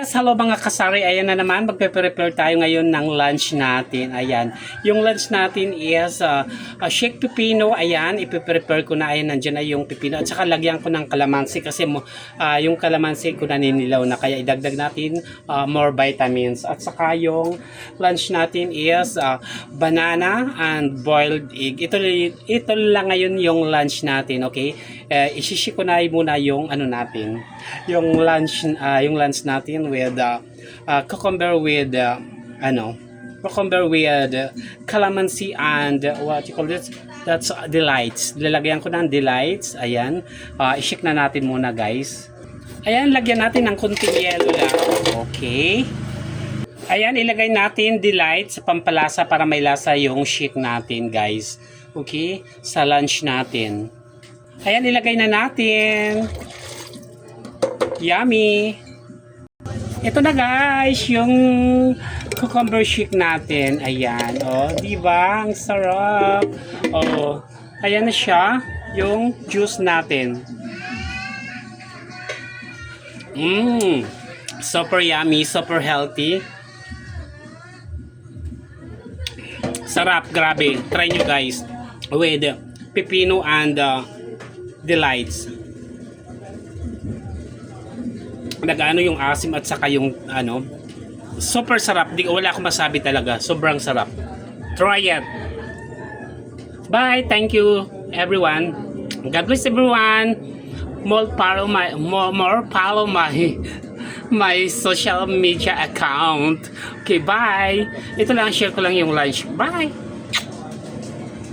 Hello mga kasari, ayan na naman, magpe-prepare tayo ngayon ng lunch natin. Ayan, yung lunch natin is shake pipino. Ayan, ipe-prepare ko na. Ayan, nandiyan na yung pipino. At saka lagyan ko ng kalamansi kasi yung kalamansi ko na ninilaw na. Kaya idagdag natin more vitamins. At saka yung lunch natin is banana and boiled egg. Ito lang ngayon yung lunch natin, okay? Isishiko na muna yung ano natin, yung lunch natin with cucumber with calamansi and what you call this, that's delights. Lalagyan ko ng delights. Ayan, i-shake na natin muna guys. Ayan, lagyan natin ng kunting yellow lang. Okay, ayan, ilagay natin delights sa pampalasa para may lasa yung shake natin guys. Okay, sa lunch natin. Ayan, ilagay na natin. Yummy! Ito na guys, yung cucumber shake natin. Ayan, oh, di ba? Ang sarap. Oh, ayan na siya, yung juice natin. Super yummy, super healthy. Sarap, grabe. Try nyo guys with pipino and delights. Nag-ano yung asim at saka yung ano, super sarap. Wala akong masabi talaga. Sobrang sarap. Try it. Bye. Thank you everyone. God bless everyone. More follow my social media account. Okay, bye. Ito lang, share ko lang yung lunch. Bye.